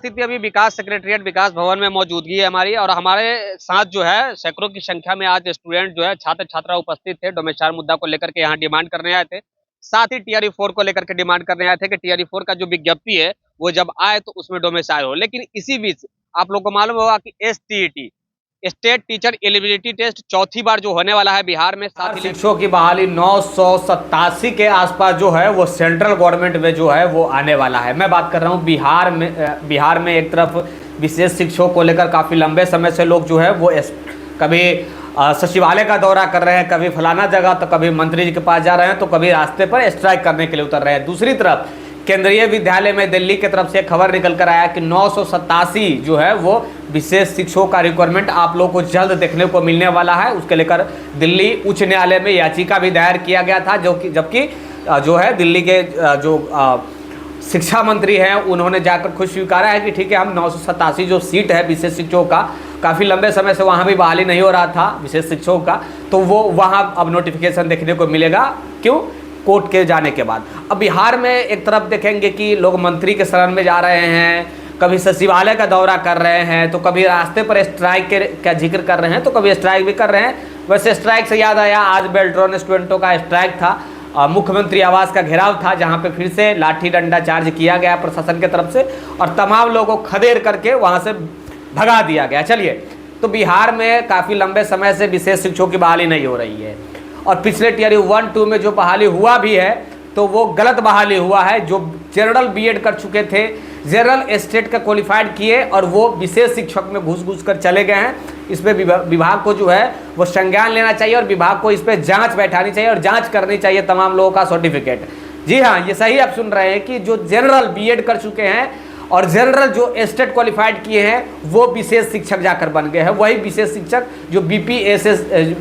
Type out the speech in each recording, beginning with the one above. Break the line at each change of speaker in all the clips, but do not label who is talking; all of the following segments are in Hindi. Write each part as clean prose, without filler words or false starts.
स्थिति अभी विकास सेक्रेटरिएट विकास भवन में मौजूदगी है हमारी, और हमारे साथ जो है सैकड़ों की संख्या में आज स्टूडेंट जो है छात्र छात्रा उपस्थित थे। डोमेस्टाइल मुद्दा को लेकर के यहाँ डिमांड करने आए थे। साथ ही टीआरई 4 को लेकर के डिमांड करने आए थे कि टीआरई 4 का जो विज्ञप्ति है वो जब आए तो उसमें डोमेस्टाइल हो। लेकिन इसी बीच आप लोग को मालूम होगा कि STET state teacher eligibility test चौथी बार जो होने वाला है बिहार में, साथ ही
शिक्षकों की बहाली 987 के आसपास जो है वो सेंट्रल गवर्नमेंट में जो है वो आने वाला है। मैं बात कर रहा हूँ बिहार में एक तरफ विशेष शिक्षकों को लेकर काफ़ी लंबे समय से लोग जो है वो कभी सचिवालय का दौरा कर रहे हैं, कभी फलाना जगह, तो कभी मंत्री जी के पास जा रहे हैं, तो कभी रास्ते पर स्ट्राइक करने के लिए उतर रहे हैं। दूसरी तरफ केंद्रीय विद्यालय में दिल्ली की तरफ से खबर निकल कर आया कि 987 जो है वो विशेष शिक्षकों का रिक्वायरमेंट आप लोगों को जल्द देखने को मिलने वाला है। उसके लेकर दिल्ली उच्च न्यायालय में याचिका भी दायर किया गया था, जबकि जो है दिल्ली के जो शिक्षा मंत्री हैं उन्होंने जाकर खुद स्वीकारा है कि ठीक है, हम 987 जो सीट है विशेष शिक्षकों का, काफ़ी लंबे समय से वहाँ भी बहाली नहीं हो रहा था विशेष शिक्षकों का, तो वो वहाँ अब नोटिफिकेशन देखने को मिलेगा। क्यों? कोर्ट के जाने के बाद। अब बिहार में एक तरफ देखेंगे कि लोग मंत्री के शरण में जा रहे हैं, कभी सचिवालय का दौरा कर रहे हैं, तो कभी रास्ते पर स्ट्राइक का जिक्र कर रहे हैं, तो कभी स्ट्राइक भी कर रहे हैं। वैसे स्ट्राइक से याद आया, आज बेल्ट्रॉन स्टूडेंटों का स्ट्राइक था, मुख्यमंत्री आवास का घेराव था, जहाँ पे फिर से लाठी डंडा चार्ज किया गया प्रशासन की तरफ से और तमाम लोगों को खदेड़ करके वहाँ से भगा दिया गया। चलिए, तो बिहार में काफ़ी लंबे समय से विशेष शिक्षकों की बहाली नहीं हो रही है, और पिछले टीआरई 1-2 में जो बहाली हुआ भी है तो वो गलत बहाली हुआ है। जो जनरल बीएड कर चुके थे, जनरल स्टेट का क्वालिफाइड किए और वो विशेष शिक्षक में घुस कर चले गए हैं। इस पर विभाग को जो है वो संज्ञान लेना चाहिए और विभाग को इस पर जांच बैठानी चाहिए और जांच करनी चाहिए तमाम लोगों का सर्टिफिकेट। जी हाँ, ये सही आप सुन रहे हैं कि जो जनरल बीएड कर चुके हैं और जनरल जो स्टेट क्वालिफाइड किए हैं वो विशेष शिक्षक जाकर बन गए हैं। वही विशेष शिक्षक जो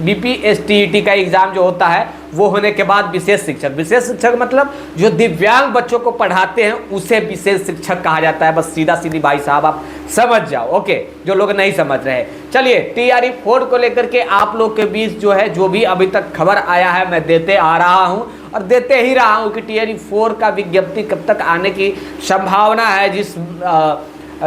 बीपीएसटीईटी का एग्जाम जो होता है वो होने के बाद विशेष शिक्षक मतलब जो दिव्यांग बच्चों को पढ़ाते हैं उसे विशेष शिक्षक कहा जाता है। बस सीधा सीधी भाई साहब आप समझ जाओ, ओके, जो लोग नहीं समझ रहे। चलिए, टीआरई 4 को लेकर के आप लोग के बीच जो है जो भी अभी तक खबर आया है मैं देते आ रहा हूँ और देते ही रहा हूँ कि टीआरई 4 का विज्ञप्ति कब तक आने की संभावना है।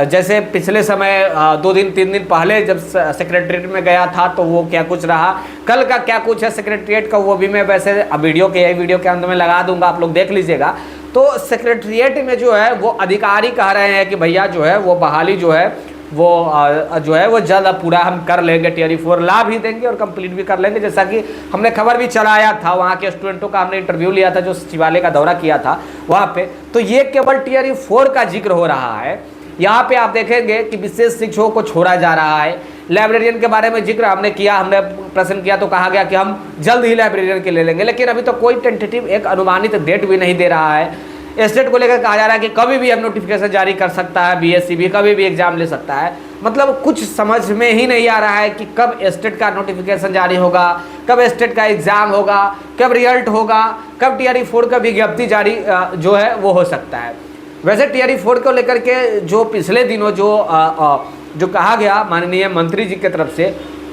जैसे पिछले समय 2-3 दिन पहले जब सेक्रेटरीट में गया था तो वो क्या कुछ रहा, कल का क्या कुछ है सेक्रेटरीट का, वो भी मैं वैसे वीडियो के अंत में लगा दूंगा, आप लोग देख लीजिएगा। तो सेक्रेटरीट में जो है वो अधिकारी कह रहे हैं कि भैया जो है वो बहाली जो है वो जल्द पूरा हम कर लेंगे, टीआरई 4 ला भी देंगे और कंप्लीट भी कर लेंगे। जैसा कि हमने खबर भी चलाया था, वहाँ के स्टूडेंटों का हमने इंटरव्यू लिया था जो सचिवालय का दौरा किया था वहाँ पे। तो ये केवल टीआरई 4 का जिक्र हो रहा है। यहाँ पे आप देखेंगे कि विशेष शिक्षकों को छोड़ा जा रहा है। लाइब्रेरियन के बारे में जिक्र हमने किया, हमने प्रश्न किया तो कहा गया कि हम जल्द ही लाइब्रेरियन के ले लेंगे, लेकिन अभी तो कोई टेंटेटिव एक अनुमानित डेट भी नहीं दे रहा है। स्टेट को लेकर कहा जा रहा है कि कभी भी हम नोटिफिकेशन जारी कर सकता है, बीएससी भी कभी भी एग्जाम ले सकता है। मतलब कुछ समझ में ही नहीं आ रहा है कि कब स्टेट का नोटिफिकेशन जारी होगा, कब स्टेट का एग्जाम होगा, कब रिजल्ट होगा, कब टीआरई 4 का विज्ञप्ति जारी जो है वो हो सकता है। वैसे टीआरई 4 को लेकर के जो पिछले दिनों जो कहा गया माननीय मंत्री जी की तरफ से,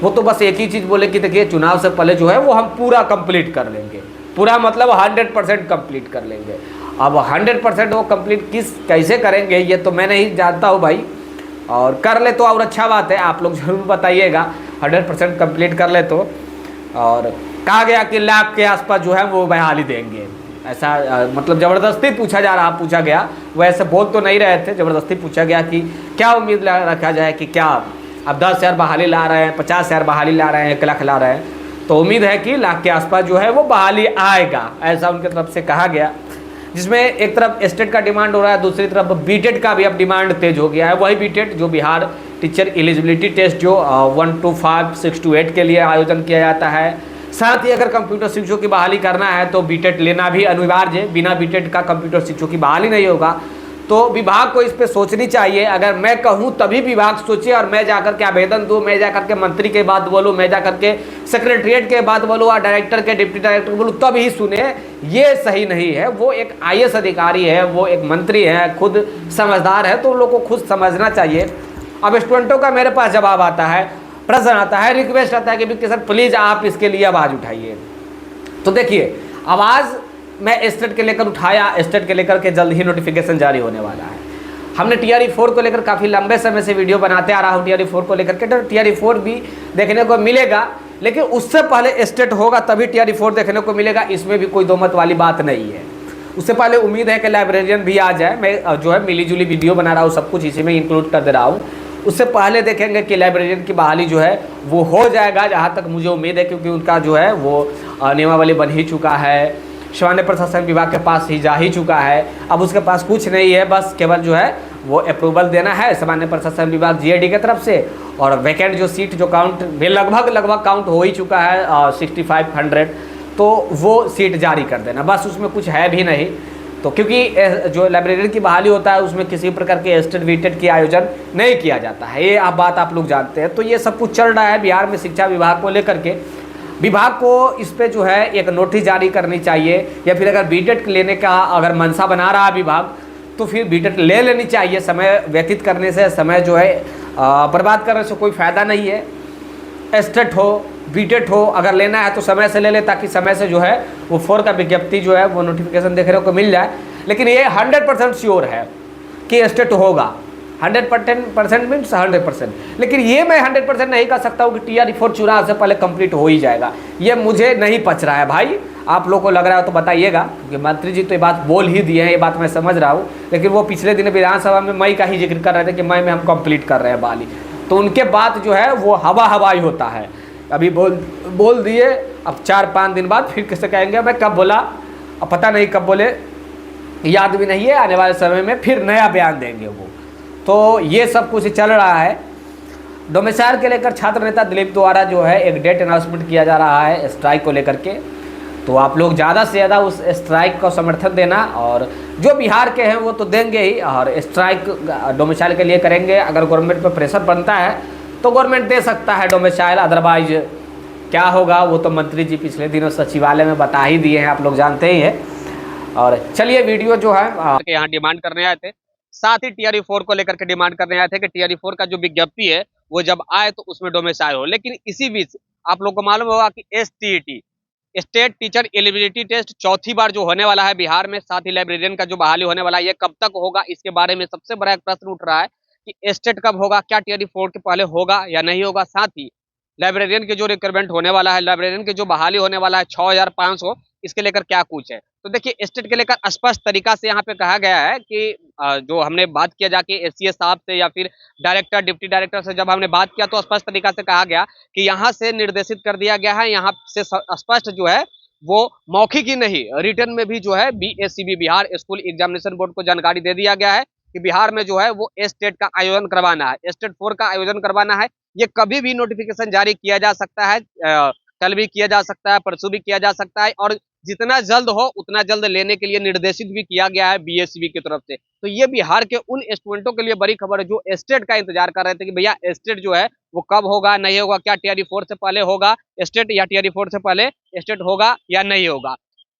वो तो बस एक ही चीज़ बोले कि देखिए चुनाव से पहले जो है वो हम पूरा कंप्लीट कर लेंगे। पूरा मतलब 100% कंप्लीट कर लेंगे। अब 100% वो कंप्लीट कैसे करेंगे ये तो मैं नहीं जानता हूँ भाई, और कर ले तो और अच्छा बात है, आप लोग जरूर बताइएगा। 100% कंप्लीट कर ले तो, और कहा गया कि लाख के आसपास जो है वो बहाली देंगे, ऐसा मतलब ज़बरदस्ती पूछा गया। वो ऐसे बोल तो नहीं रहे थे, ज़बरदस्ती पूछा गया कि क्या उम्मीद रखा जाए कि क्या अब 10,000 बहाली ला रहे हैं, 50,000 बहाली ला रहे हैं, 1 लाख ला रहे हैं, तो उम्मीद है कि लाख के आसपास जो है वो बहाली आएगा, ऐसा उनकी तरफ से कहा गया। जिसमें एक तरफ स्टेट का डिमांड हो रहा है, दूसरी तरफ बीटेड का भी अब डिमांड तेज हो गया है। वही बीटेड जो बिहार टीचर एलिजिबिलिटी टेस्ट जो 1 to 5, 6 to 8 के लिए आयोजन किया जाता है। साथ ही अगर कंप्यूटर शिक्षकों की बहाली करना है तो बीटेड लेना भी अनिवार्य है। बिना बीटेड का कंप्यूटर शिक्षकों की बहाली नहीं होगा। तो विभाग को इस पे सोचनी चाहिए। अगर मैं कहूँ तभी विभाग सोचे और मैं जाकर के आवेदन दूँ, मैं जाकर के मंत्री के बात बोलूँ, मैं जाकर के सेक्रेटरीट के बात बोलूँ और डायरेक्टर के डिप्टी डायरेक्टर बोलूँ तब ही सुने, ये सही नहीं है। वो एक आईएएस अधिकारी है, वो एक मंत्री है, खुद समझदार है, तो उन लोगों को खुद समझना चाहिए। अब स्टूडेंटों का मेरे पास जवाब आता है, प्रश्न आता है, रिक्वेस्ट आता है कि सर प्लीज़ आप इसके लिए आवाज़ उठाइए। तो देखिए, आवाज़ मैं स्टेट के लेकर उठाया, स्टेट के लेकर के जल्द ही नोटिफिकेशन जारी होने वाला है। हमने TRE4 को लेकर काफ़ी लंबे समय से वीडियो बनाते आ रहा हूँ TRE4 को लेकर के, तो TRE4 भी देखने को मिलेगा, लेकिन उससे पहले स्टेट होगा तभी TRE4 देखने को मिलेगा, इसमें भी कोई दो मत वाली बात नहीं है। उससे पहले उम्मीद है कि लाइब्रेरियन भी आ जाए, मैं जो है मिली जुली वीडियो बना रहा हूँ, सब कुछ इसी में इंक्लूड कर दे रहा हूँ। उससे पहले देखेंगे कि लाइब्रेरियन की बहाली जो है वो हो जाएगा, जहाँ तक मुझे उम्मीद है, क्योंकि उनका जो है वो नियमावली बन ही चुका है, सामान्य प्रशासन विभाग के पास ही जा ही चुका है। अब उसके पास कुछ नहीं है, बस केवल जो है वो अप्रूवल देना है सामान्य प्रशासन विभाग GAD की तरफ से, और वैकेंट जो सीट जो काउंट भी लगभग काउंट हो ही चुका है 6500, तो वो सीट जारी कर देना, बस उसमें कुछ है भी नहीं। तो क्योंकि जो लाइब्रेरियन की बहाली होता है उसमें किसी प्रकार के एस्टेट वीटेट की आयोजन नहीं किया जाता है, ये बात आप लोग जानते हैं। तो ये सब कुछ चल रहा है बिहार में शिक्षा विभाग को लेकर के। विभाग को इस पे जो है एक नोटिस जारी करनी चाहिए, या फिर अगर बीटेट लेने का अगर मनसा बना रहा है विभाग, तो फिर बीटेट ले लेनी चाहिए। समय व्यतीत करने से, समय जो है बर्बाद करने से कोई फ़ायदा नहीं है। एस्टेट हो, बीटेट हो, अगर लेना है तो समय से ले ले, ताकि समय से जो है वो 4 का विज्ञप्ति जो है वो नोटिफिकेशन देखने को मिल जाए। लेकिन ये 100% श्योर है कि एस्टेट होगा, 100% मीन्स 100%। लेकिन ये मैं 100% नहीं कह सकता हूँ कि TRE4 चुनाव से पहले कंप्लीट हो ही जाएगा, ये मुझे नहीं पच रहा है भाई। आप लोग को लग रहा है तो बताइएगा, क्योंकि मंत्री जी तो ये बात बोल ही दिए हैं, ये बात मैं समझ रहा हूँ। लेकिन वो पिछले दिन विधानसभा में मई का ही जिक्र कर रहे थे कि मई में हम कंप्लीट कर रहे हैं बहाली, तो उनके बाद जो है वो हवाई होता है। अभी बोल दिए, अब 4-5 दिन बाद फिर किसे कहेंगे मैं कब बोला, अब पता नहीं कब बोले, याद भी नहीं है। आने वाले समय में फिर नया बयान देंगे वो। तो ये सब कुछ चल रहा है। डोमिसाइल के लेकर छात्र नेता दिलीप द्वारा जो है एक डेट अनाउंसमेंट किया जा रहा है स्ट्राइक को लेकर के, तो आप लोग ज़्यादा से ज़्यादा उस स्ट्राइक को समर्थन देना, और जो बिहार के हैं वो तो देंगे ही, और स्ट्राइक डोमिसाइल के लिए करेंगे। अगर गवर्नमेंट पर प्रेशर बनता है तो गवर्नमेंट दे सकता है डोमिसाइल, अदरवाइज क्या होगा वो तो मंत्री जी पिछले दिनों सचिवालय में बता ही दिए हैं, आप लोग जानते ही हैं। और चलिए वीडियो जो है
यहाँ डिमांड करने आए थे, साथ ही TRE4 को लेकर के डिमांड करने आए थे कि TRE4 का जो विज्ञप्ति है वो जब आए तो उसमें डोमिसाइल हो। लेकिन इसी बीच आप लोग को मालूम होगा कि STET, state teacher eligibility test, चौथी बार जो होने वाला है बिहार में, साथ ही लाइब्रेरियन का जो बहाली होने वाला है ये कब तक होगा, इसके बारे में सबसे बड़ा एक प्रश्न उठ रहा है कि स्टेट कब होगा, क्या TRE4 के पहले होगा या नहीं होगा। साथ ही लाइब्रेरियन के जो रिक्वायरमेंट होने वाला है, लाइब्रेरियन की जो बहाली होने वाला है 6500, इसके लेकर क्या कुछ है। तो देखिए स्टेट के लेकर स्पष्ट तरीका से यहाँ पे कहा गया है कि जो हमने बात किया जाके SCA साहब से या फिर डायरेक्टर डिप्टी डायरेक्टर से जब हमने बात किया तो स्पष्ट तरीका से कहा गया कि यहाँ से निर्देशित कर दिया गया है, यहाँ से स्पष्ट जो है वो मौखिक ही नहीं रिटर्न में भी जो है BSCB Bihar school examination board को जानकारी दे दिया गया है कि बिहार में जो है वो स्टेट का आयोजन करवाना है, स्टेट 4 का आयोजन करवाना है। ये कभी भी नोटिफिकेशन जारी किया जा सकता है, कल भी किया जा सकता है, परसों भी किया जा सकता है, और जितना जल्द हो उतना जल्द लेने के लिए निर्देशित भी किया गया है BSCB की तरफ से। तो ये बिहार के उन स्टूडेंटों के लिए बड़ी खबर है जो स्टेट का इंतजार कर रहे थे कि भैया स्टेट जो है वो कब होगा, नहीं होगा, क्या TRE4 से पहले होगा स्टेट या TRE4 से पहले स्टेट होगा या नहीं होगा।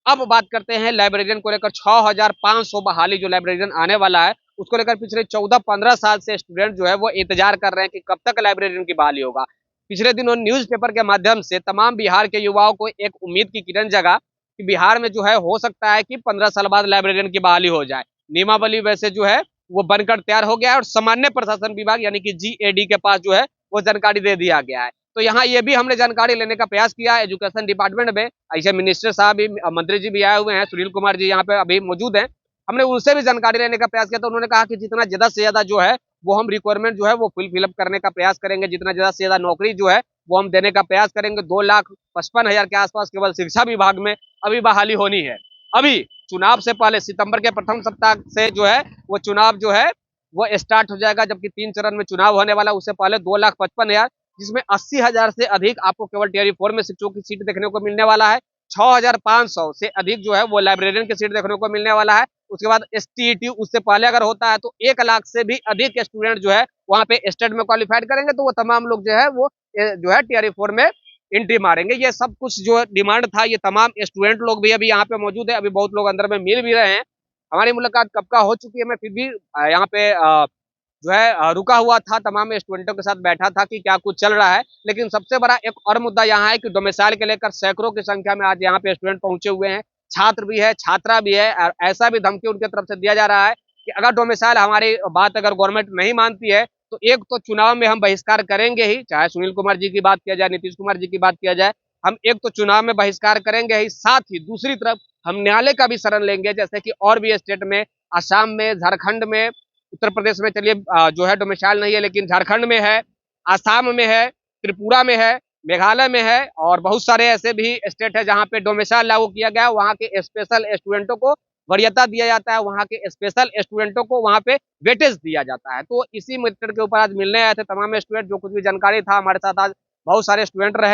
अब बात करते हैं लाइब्रेरियन को लेकर 6500 बहाली जो लाइब्रेरियन आने वाला है उसको लेकर पिछले 14-15 साल से स्टूडेंट जो है वो इंतजार कर रहे हैं कि कब तक लाइब्रेरियन की बहाली होगा। पिछले दिनों न्यूज़पेपर के माध्यम से तमाम बिहार के युवाओं को एक उम्मीद की किरण जगा कि बिहार में जो है हो सकता है कि 15 साल बाद लाइब्रेरियन की बहाली हो जाए। नियमावली वैसे जो है वो बनकर तैयार हो गया है और सामान्य प्रशासन विभाग यानी कि GAD के पास जो है वो जानकारी दे दिया गया है। तो यहाँ ये भी हमने जानकारी लेने का प्रयास किया है एजुकेशन डिपार्टमेंट में, ऐसे मिनिस्टर साहब भी, मंत्री जी भी आए हुए हैं, सुनील कुमार जी यहाँ पे अभी मौजूद हैं, हमने उनसे भी जानकारी लेने का प्रयास किया। तो उन्होंने कहा कि जितना ज्यादा से ज्यादा जो है वो हम रिक्वायरमेंट जो है वो फिलअप करने का प्रयास करेंगे, जितना ज्यादा से ज्यादा नौकरी जो है वो हम देने का प्रयास करेंगे। 2,55,000 के आसपास केवल शिक्षा विभाग में अभी बहाली होनी है। अभी चुनाव से पहले सितंबर के प्रथम सप्ताह से जो है वो चुनाव जो है वो स्टार्ट हो जाएगा, जबकि 3 चरण में चुनाव होने वाला। उससे पहले 2,55,000 जिसमें 80,000 से अधिक आपको केवल TRE4 में शिक्षकों की सीट देखने को मिलने वाला है, 6,500 से अधिक जो है वो लाइब्रेरियन की सीट देखने को मिलने वाला है। उसके बाद STET उससे पहले अगर होता है तो 1 लाख से भी अधिक स्टूडेंट जो है वहाँ पे स्टेट में क्वालिफाइड करेंगे, तो वो तमाम लोग जो है वो जो है TRE4 में एंट्री मारेंगे। ये सब कुछ जो डिमांड था ये तमाम स्टूडेंट लोग भी अभी यहाँ पे मौजूद है, अभी बहुत लोग अंदर में मिल भी रहे हैं। हमारी मुलाकात कब का हो चुकी है, मैं फिर भी यहाँ पे जो है रुका हुआ था, तमाम स्टूडेंटों के साथ बैठा था कि क्या कुछ चल रहा है। लेकिन सबसे बड़ा एक और मुद्दा यहाँ है कि डोमिसाइल के लेकर सैकड़ों की संख्या में आज यहाँ पे स्टूडेंट पहुंचे हुए हैं, छात्र भी है, छात्रा भी है, और ऐसा भी धमकी उनके तरफ से दिया जा रहा है कि अगर डोमिसाइल हमारी बात अगर गवर्नमेंट नहीं मानती है तो एक तो चुनाव में हम बहिष्कार करेंगे ही, चाहे सुनील कुमार जी की बात किया जाए, नीतीश कुमार जी की बात किया जाए, हम एक तो चुनाव में बहिष्कार करेंगे ही, साथ ही दूसरी तरफ हम न्यायालय का भी शरण लेंगे, जैसे कि और भी स्टेट में, असम में, झारखंड में, उत्तर प्रदेश में चलिए जो है डोमिसाइल नहीं है, लेकिन झारखंड में है, आसाम में है, त्रिपुरा में है, मेघालय में है, और बहुत सारे ऐसे भी स्टेट है जहां पे डोमिसाइल लागू किया गया है। वहां के स्पेशल स्टूडेंटों को वरीयता दिया जाता है, वहां के स्पेशल स्टूडेंटों को वहां पे वेटेज दिया जाता है। तो इसी मैटर के ऊपर आज मिलने आए थे तमाम स्टूडेंट, जो कुछ भी जानकारी था हमारे साथ आज बहुत सारे स्टूडेंट रहे।